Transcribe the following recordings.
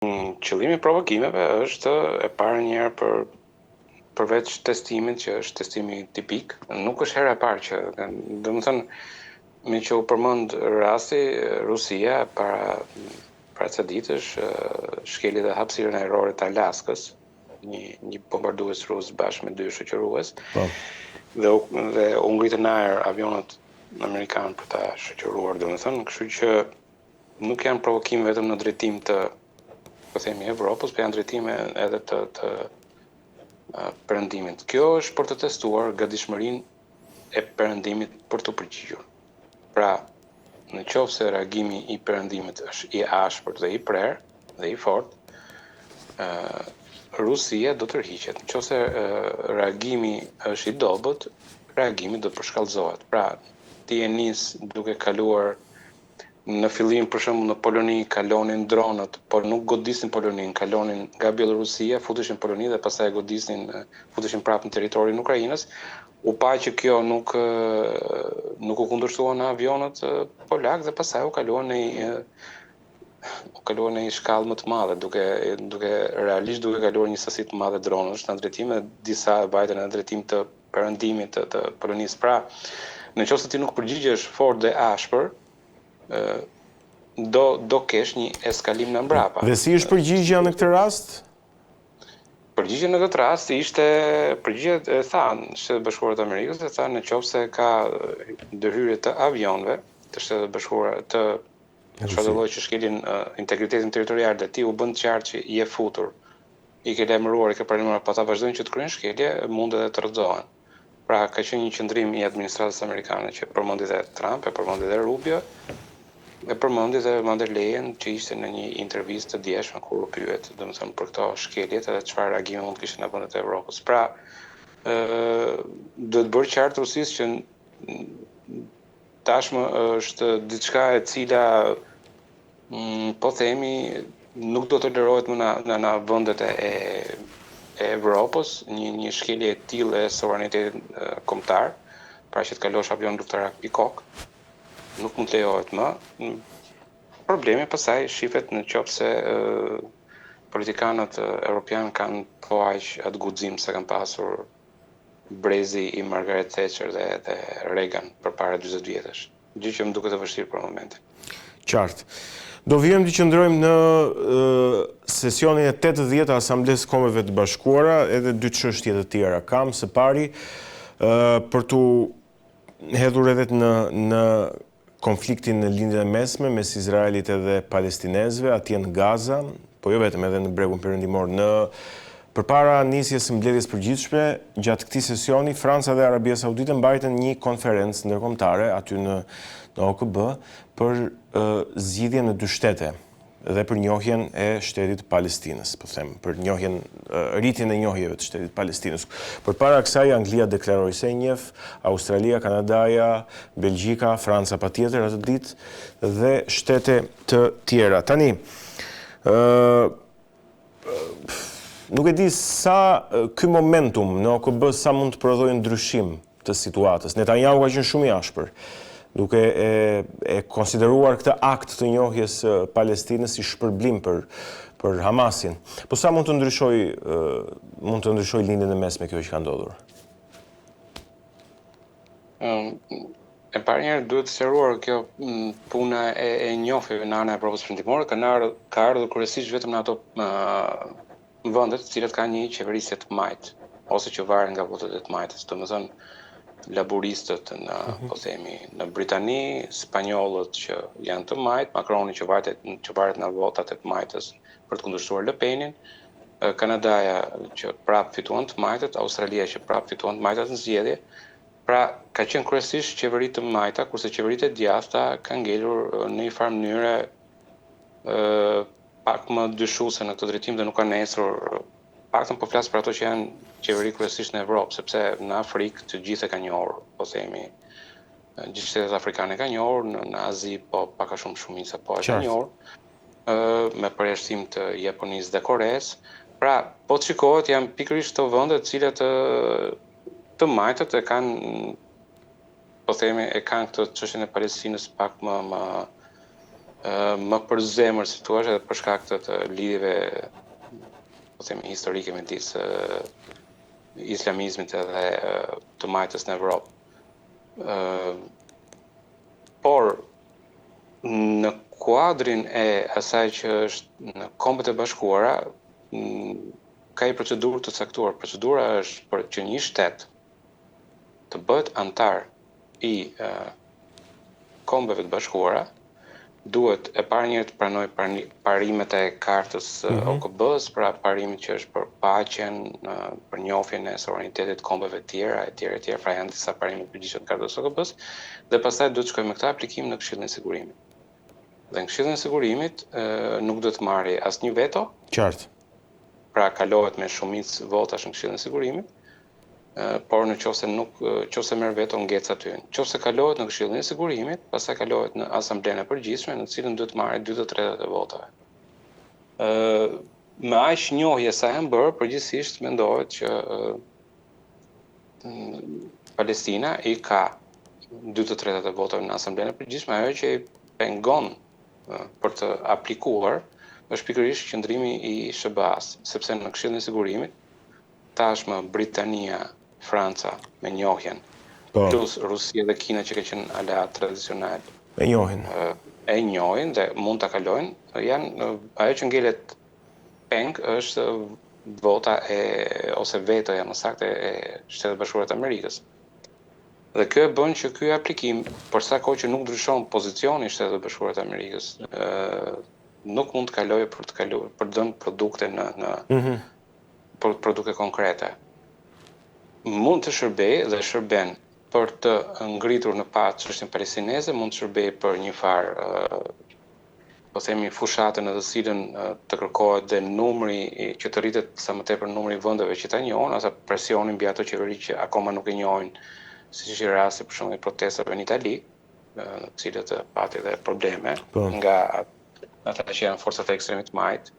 Qëllimi i provokimeve është e para njëherë përveç testimit që është testimi tipik, nuk është hera e parë që, domethënë, me që u përmend rasti, Rusia para ca ditësh shkeli dhe hapësirën ajrore të Alaskës, një bombardues rus bashkë me 2 shoqërues. Po. Dhe u ngritën në ajër avionët amerikanë për ta shoqëruar, domethënë, kështu që nuk janë provokim vetëm në drejtim të, po themi, Evropës, por janë drejtime edhe të Perëndimit. Kjo është për të testuar gatishmërinë e Perëndimit për të përgjigjur. Pra, në qoftë se reagimi i Perëndimit është i ashpër dhe i prerë dhe i fortë, Rusia do të tërhiqet. Në qoftë se reagimi është i dobët, reagimi do të përshkallëzohet. Pra, ti e nis duke kaluar në fillim, për shembull, në Poloni kalonin dronët, por nuk godisnin Polonin, kalonin nga Bielorusia, futeshin në Poloni dhe pastaj futeshin prapë në territorin e Ukrainës. U pa që kjo nuk u kundërshtua në avionët polak dhe pastaj u kaluan në një shkallë më të madhe, duke realisht kaluar një sasi të madhe dronësh në drejtim dhe disa vajten në drejtim të perëndimit të Polonisë. Pra, në qoftë se ti nuk përgjigjesh fort dhe ashpër, do kesh një eskalim në mbrapa. Dhe si është përgjigjja në këtë rast? Përgjigjja në këtë rast ishte përgjigjja e thanë Shtetet Bashkuara të Amerikës, e thanë në qoftë se ka ndërhyrje të avionëve të Shtetet Bashkuara të çfarë lloji që shkelin integritetin territorial dhe ti u bën qartë që je futur, i ke lajmëruar, i ke pranuar, pa ta vazhdojnë që të kryejnë shkelje, mund edhe të rrëzohen. Pra, ka qenë një qëndrim i administratës amerikane që përmendi dhe Trump, e përmendi dhe Rubio, e përmendi dhe von der Leyen që ishte në një intervistë të djeshme kur u pyet, domethënë, për këto shkeljet edhe çfarë reagimi mund të kishte në vendet e Evropës. Pra, duhet bërë qartë Rusisë që tashmë është diçka e cila, po themi, nuk do tolerohet më në vendet e Evropës, një shkelje e tillë e sovranitetit kombëtar, pra që të kalosh avion luftarak pikok, nuk mund të lejohet më. Problemi pastaj shifet në qoftë se politikanët europianë kanë po aq atë guxim se kanë pasur brezi i Margaret Thatcher dhe Reagan përpara 40 vjetësh. Gjë që më duket e vështirë për momentin. Qartë. Do vijmë të qëndrojmë në sesionin e 80 të Asamblesë Kombeve të Bashkuara, edhe 2 çështje të tjera kam. Së pari, për tu hedhur edhe në konfliktin në lindjen e mesme mes Izraelit edhe palestinezëve atje në Gaza, po jo vetëm edhe në bregun perëndimor. Përpara nisjes së mbledhjes përgjithshme, gjatë këtij sesioni, Franca dhe Arabia Saudite mbajtën një konferencë ndërkombëtare aty në OKB për zgjidhjen në 2 shtete dhe për njohjen e shtetit Palestinës, po them, për rritjen e njohjeve të shtetit Palestinës. Përpara kësaj, Anglia deklaroi se e njeh, Australia, Kanadaja, Belgjika, Franca patjetër atë ditë dhe shtete të tjera. Tani, nuk e di sa ky momentum në OKB sa mund të prodhojë ndryshim të situatës. Netanyahu ka qenë shumë i ashpër, duke e konsideruar këtë akt të njohjes Palestinës si shpërblim për Hamasin. Po sa mund të ndryshoj lindjen e mesme kjo që ka ndodhur? E parë njerë duhet të sqaruar kjo puna e njohjeve në ana e Evropës Perëndimore ka ardhur kryesisht vetëm në ato vendet të cilat kanë një qeverisje të majtë ose që varen nga votat e të majtës. Domethënë, laboristët në Britani, spanjollët që janë të majtë, Macroni që varet nga votat e të majtës për të kundërshtuar Le Penin, Kanadaja që prapë fituan të majtët, Australia që prapë fituan të majtët në zgjedhje. Pra, ka qenë kryesisht qeveri të majta, kurse qeveritë e djathta kanë ngelur në një farë mënyre pak më dyshuese në këtë drejtim dhe nuk kanë nesur. Paktën po flas për ato që janë qeveri kryesisht në Evropë, sepse në Afrikë të gjithë e kanë njohur, po themi, gjithë shtetet afrikane kanë njohur, në Azi po pak a shumë shumica po e kanë njohur, me përjashtim të Japonisë dhe Koresë. Pra, po të shikohet janë pikërisht të vende të cilat të majtët e kanë, po themi, e kanë këtë çështjen e Palestinës pak më më për zemër si thua edhe për shkak të lidhjeve po themi historike me disë islamizmit edhe të majtës në Evropë. Por në kuadrin e asaj që është në Kombet e Bashkuara ka një procedurë të caktuar. Procedura është për që një shtet të bëhet antar i Kombeve të Bashkuara, duhet e parë njëherë të pranoj parimet e kartës OKB-s, pra parimit që është për paqen, për njohjen e sovranitetit të kombeve të tjera, etj, pra janë disa parime të përgjithshme të kartës OKB-s, dhe pastaj duhet të shkojë me këtë aplikim në Këshillin e Sigurimit. Dhe në Këshillin e Sigurimit nuk duhet të marrë asnjë veto. Qartë. Pra kalohet me shumicë votash në Këshillin e Sigurimit, por nëse merr veto ngec aty. Nëse kalohet në Këshillin e Sigurimit, pastaj kalohet në Asamblenë e Përgjithshme, në cilën duhet marrë 2/3 e votave. Me aq njohje sa janë bërë, përgjithsisht mendohet që Palestina i ka 2/3 e votave në Asamblenë e Përgjithshme, ajo që i pengon për të aplikuar është pikërisht qëndrimi i SBA-s, sepse në Këshillin e Sigurimit tashmë Britania, Franca me njohjen, plus Rusia dhe Kina që ka qenë aleat tradicional. E njohin dhe mund ta kalojnë, ajo që ngelet peng është vota ose vetoja më saktë e Shtetit Bashkuar të Amerikës. Dhe kjo e bën që ky aplikim, për sa kohë që nuk ndryshon pozicioni i Shtetit Bashkuar të Amerikës, nuk mund të kalojë për të dhënë produkte për produkte konkrete. Mund të shërbejë dhe shërben për të ngritur në pa çështjen palestineze, mund të shërbejë për një farë po themi fushatën në të cilën të kërkohet dhe numri që të rritet sa më tepër numri i vendeve që ta njohin, ose presioni mbi ato qeveri që akoma nuk e njohin, siç është rasti për shembull i protestave në Itali, në të cilët pati dhe probleme nga ata që janë forcat e ekstremit majt,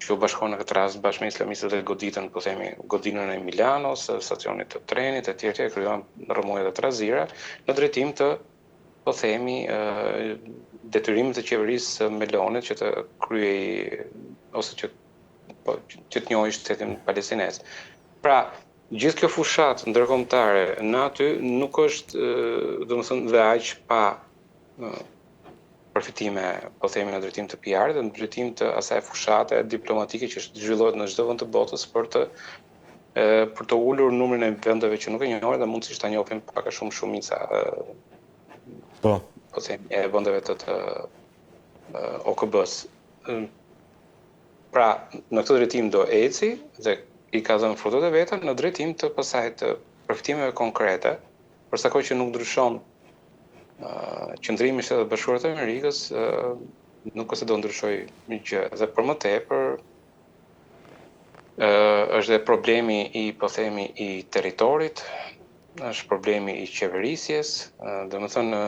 që u bashkohen në këtë rast bashkë me islamistët dhe goditën, po themi, godinën e Milanos, stacionit të trenit, etj, krijuan rrëmuj dhe trazira në drejtim të, po themi, detyrimit të qeverisë Melonit që të kryej ose që të njohë shtetin palestinez. Pra, gjithë kjo fushat ndërkombëtare në aty nuk është, domethënë, dhe aq pa përfitime, po themi, në drejtim të PR-it dhe në drejtim të asaj fushate diplomatike që zhvillohet në çdo vend të botës për të ulur numrin e vendeve që nuk e njohin dhe mundësisht ta njohin pak a shumë shumica po themi e vendeve të OKB-s. Pra, në këtë drejtim do eci dhe i ka dhënë frutot e veta në drejtim të pasaj të përfitimeve konkrete, për sa kohë që nuk ndryshon qëndrimi i Shtetit Bashkuar të Amerikës, nuk ose do ndryshojë gjë. Dhe për më tepër është dhe problemi po themi i territorit, është problemi i qeverisjes, domethënë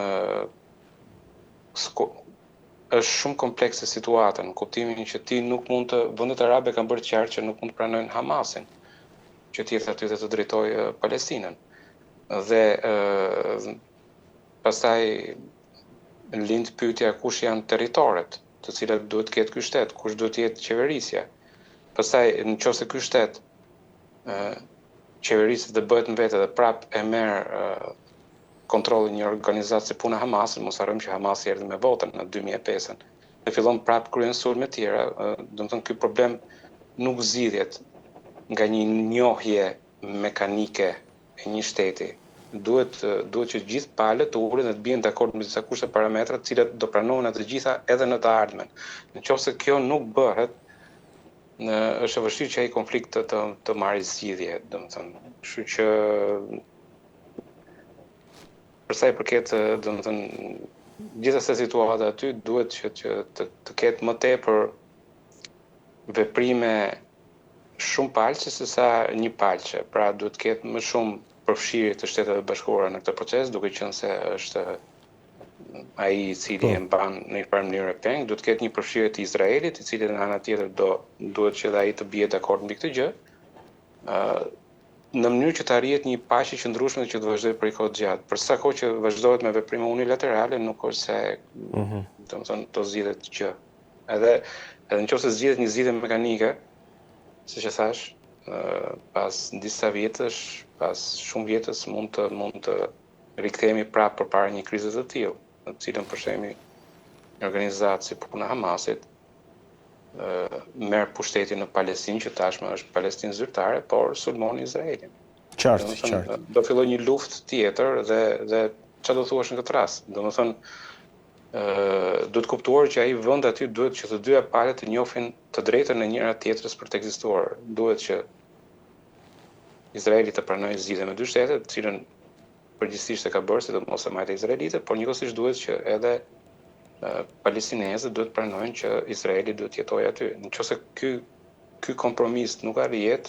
është shumë komplekse situata në kuptimin që ti nuk mund të vendet arabe kanë bërë qartë që nuk mund të pranojnë Hamasin, që të jetë aty dhe të drejtojë Palestinën. Dhe pastaj lind pyetja kush janë territoret, të cilat duhet të ketë ky shtet, kush duhet të jetë qeverisja. Pastaj nëse ky shtet qeveriset dhe bëhet në vete dhe prap e merr kontrollin një organizatë si puna Hamasit, mos harrojmë që Hamasi erdhi me votën në 2005-ën. Dhe fillon prap kryen sulme të tjera, domethënë ky problem nuk zgjidhet nga një njohje mekanike e një shteti. Duhet që gjithë palët të ulen dhe të bien dakord me disa kushte parametra të cilat do pranohen të gjitha edhe në të ardhmen. Nëse kjo nuk bëhet, është e vështirë që ai konflikt të marrë zgjidhje, domethënë. Kështu që për sa i përket, domethënë, gjithasë situata aty duhet që të ketë më tepër veprime shumë palqe se sa një palqe. Pra duhet të ketë më shumë përfshirje të Shteteve Bashkuara në këtë proces, duke qenë se është ai i cili e mban në një farë mënyrë peng, duhet të ketë një përfshirje të Izraelit, i cili në ana tjetër duhet që dhe ai të bie dakord mbi këtë gjë. në mënyrë që të arrihet një paqe qëndrueshme që të vazhdojë për kohë gjatë. Për sa kohë që vazhdohet me veprime unilaterale, nuk është se domethënë do zgjidhet gjë. Edhe nëse zgjidhet një zgjidhje mekanike, siç e thash, pas disa vjetësh, pas shumë vjetësh mund të rikthehemi prapë përpara një krize të tillë, në të cilën për shembull një organizatë si puna Hamasit merr pushtetin në Palestinë, që tashmë është Palestinë zyrtare, por sulmon Izraelin. Qartë. Do filloj një luftë tjetër dhe çfarë do thuash në këtë rast? Domethënë duhet kuptuar që ai vend aty duhet që të dyja palët të njohin të drejtën e njëra tjetrës për të ekzistuar. Duhet që Izraeli të pranojë zgjidhje me dy shtete, të cilën përgjithsisht e ka bërë, sidomos e majtë izraelite, por njëkohësisht duhet që edhe palestinezët duhet pranojnë që Izraeli duhet jetojë aty. Nëse ky kompromis nuk arrihet,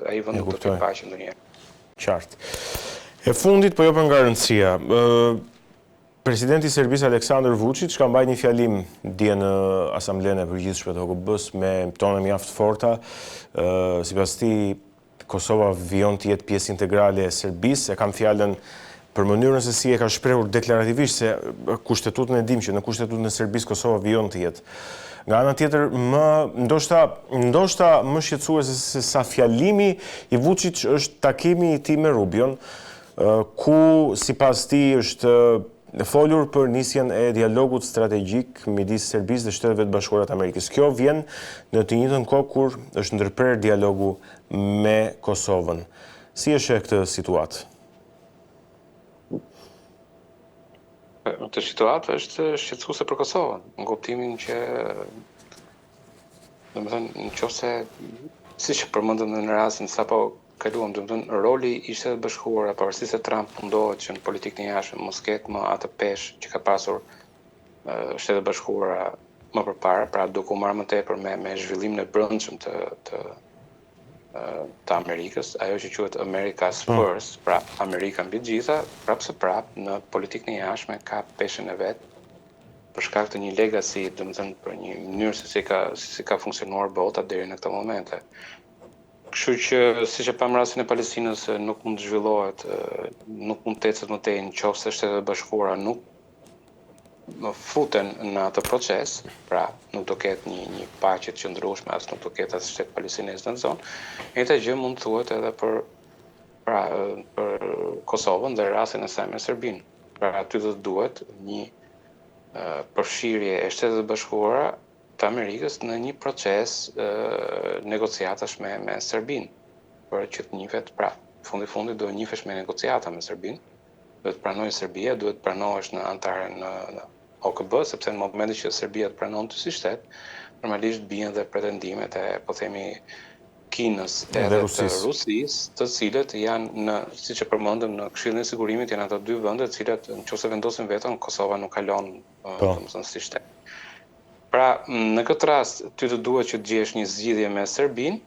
ai vend do të ketë paqe ndonjëherë. Qartë. E fundit, po jo për nga rëndësia, presidenti i Serbisë Aleksandar Vučić ka mbajtur një fjalim dje në Asamblenë e Përgjithshme të OKB-s me tone mjaft forta. Sipas tij, Kosova vijon të jetë pjesë integrale e Serbisë. E kam fjalën për mënyrën se si e ka shprehur deklarativisht se kushtetutën e dim që në kushtetutën e Serbisë Kosova vijon të jetë. Nga ana tjetër, ndoshta më shqetësuese se sa fjalimi i Vučić është takimi i tij me Rubion, ku sipas tij është folur për nisjen e dialogut strategjik midis Serbisë dhe Shteteve të Bashkuara të Amerikës. Kjo vjen në të njëjtën kohë kur është ndërprer dialogu me Kosovën. Si e sheh këtë situatë? Këtë situatë është shqetësuese për Kosovën, në kuptimin që domethënë nëse siç përmendëm në rastin sapo kaluam, domethënë roli i Shtetit të Bashkuara, pavarësisht se Trump mundohet që në politikën e jashtme mos ketë më atë peshë që ka pasur Shtetet e Bashkuara më përpara, pra duke u marrë më tepër me zhvillimin e brendshëm të Amerikës, ajo që quhet America's First, pra Amerika mbi gjitha, prapë në politikën e jashtme ka peshën e vet për shkak të një legacy, domethënë për një mënyrë se si ka funksionuar bota deri në këtë moment. Kështu që siç e pam rastin e Palestinës, nuk mund të zhvillohet, nuk mund të ecet më tej nëse Shtetet e Bashkuara nuk futen në atë proces, pra nuk do ketë një paqe të qëndrueshme, as nuk do ketë as shtet palestinez në zonë. Njëjta gjë mund të thuhet edhe për Kosovën dhe rastin e saj me Serbinë. Pra aty do të duhet një përfshirje e Shtetit të Bashkuara të Amerikës në një proces negociatash me Serbinë, për që të njihet, pra fundi do njihesh me negociata me Serbinë. Duhet pranojë Serbia, duhet pranohesh në antare në OKB, sepse në momentin që Serbia të pranon ty si shtet, normalisht bien dhe pretendimet e, po themi, Kinës edhe të Rusisë, të cilët janë siç e përmendëm në Këshillin e Sigurimit, janë ato dy vende të cilat nëse vendosin veton, Kosova nuk kalon domethënë si shtet. Pra, në këtë rast ty të duhet që të gjesh një zgjidhje me Serbinë,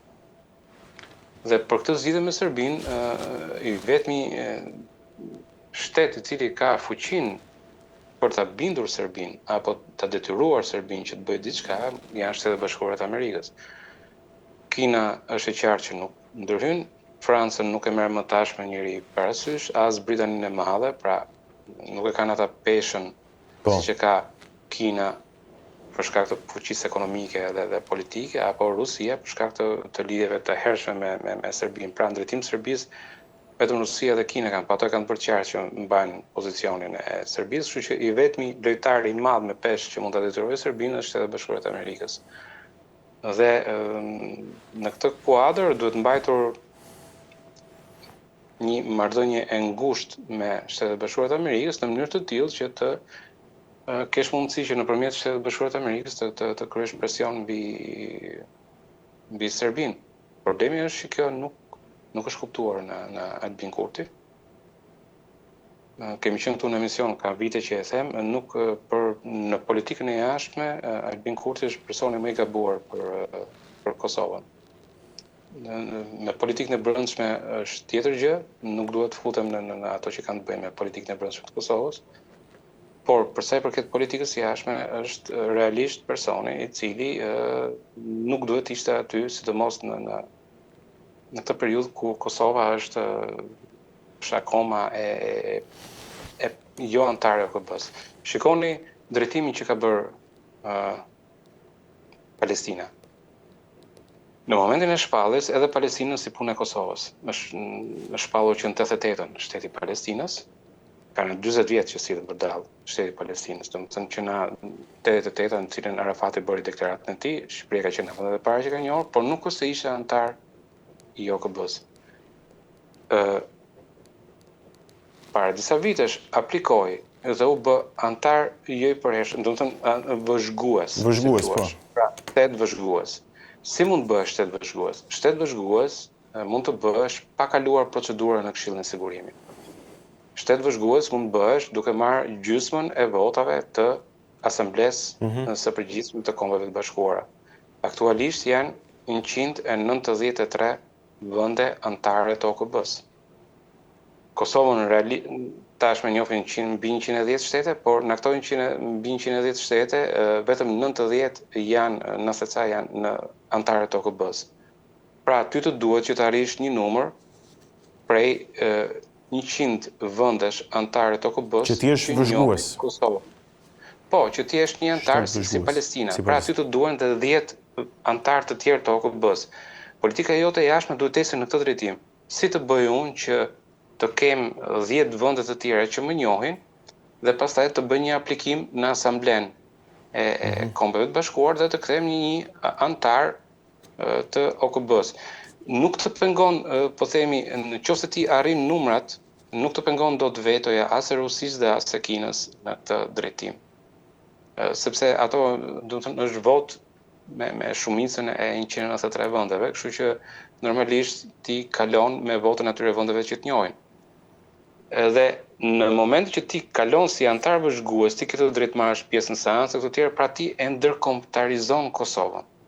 dhe për këtë zgjidhje me Serbinë, i vetmi shtet i cili ka fuqinë për ta bindur Serbinë apo ta detyruar Serbinë që të bëjë diçka, janë Shtetet e Bashkuara të Amerikës. Kina është e qartë që nuk ndërhyn, Francën nuk e merr më tashmë njëri parasysh, as Britaninë e Madhe, pra nuk e kanë ata peshën siç e ka Kina për shkak të fuqisë ekonomike dhe politike, apo Rusia për shkak të lidhjeve të hershme me Serbinë. Pra ndërtim të Serbisë vetëm Rusia dhe Kina kanë, ato kanë për qartë që mbajnë pozicionin e Serbisë, kështu që i vetmi lojtari i madh me peshë që mund ta detyrojë Serbinë është Shtetet e Bashkuara të Amerikës. Dhe në këtë kuadër duhet mbajtur një marrëdhënie e ngushtë me Shtetet e Bashkuara të Amerikës në mënyrë të tillë që të kesh mundësi që nëpërmjet Shtetet e Bashkuara të Amerikës të kryesh presion mbi Serbinë. Problemi është që kjo nuk është kuptuar në Albin Kurti. Kemi qenë këtu në emision ka vite që e them, në politikën e jashtme Albin Kurti është personi më i gabuar për Kosovën. Me politikën e brendshme është tjetër gjë, nuk duhet të futem në ato që kanë të bëjnë me politikën e brendshme të Kosovës. Por përsa i përket politikës jashtme është realisht personi i cili nuk duhet ishte aty, sidomos në këtë periudhë ku Kosova është akoma e jo antare e OKB-s. Shikoni drejtimin që ka bërë Palestina. Në momentin e shpalljes, edhe Palestina si punë e Kosovës. Është shpallur që në 88-ën shteti i Palestinës, ka në 40 vjet që sillet vërdall shteti i Palestinës, domethënë që në 88-ën në cilën Arafati bëri deklaratën e tij, Shqipëria ka qenë në vendet e para që ka njohur, por nuk ose ishte antar i OKB-s. Para disa vitesh aplikoi dhe u bë antar jo i përhershëm, domethënë vëzhgues. Vëzhgues, po. Pra, shtet vëzhgues. Si mund të bëhesh shtet vëzhgues? Shtet vëzhgues mund të bëhesh pa kaluar procedurën në Këshillin e Sigurimit. Shtet vëzhgues mund të bëhesh duke marrë gjysmën e votave të Asamblesë së Përgjithshme të Kombeve të Bashkuara. Aktualisht janë 193 vende antare të OKB-s. Kosovën tashmë njohin mbi 110 shtete, por në ato mbi 110 shtete, vetëm 90 janë, 90 janë në antare të OKB-s. Pra, ty të duhet që të arrish një numër prej 100 vendesh antare të OKB-s që ti jesh vëzhgues. Kosovë. Po, që ti jesh një antar si Palestina. Pra, ty të duhen të 10 antar të tjerë të OKB-s. Politika jote e jashtme duhet të ecë në këtë drejtim. Si të bëj unë që të kem 10 vende të tjera që më njohin dhe pastaj të bëj një aplikim në Asamblenë e Kombeve të Bashkuar dhe të kthehem një antar të OKB-s. Nuk të pengon, po themi, nëse ti arrin numrat, nuk të pengon dot vetoja as e Rusisë dhe as e Kinës në këtë drejtim. Sepse ato, do të thënë, është vot me shumicën e 193 vendeve, kështu që normalisht ti kalon me votën atyre vendeve që të njohin. Dhe në moment që ti kalon si antar vëzhgues, ti ke të drejtë marrësh pjesë në seancë të tjera, pra ti e ndërkombëtarizon Kosovën.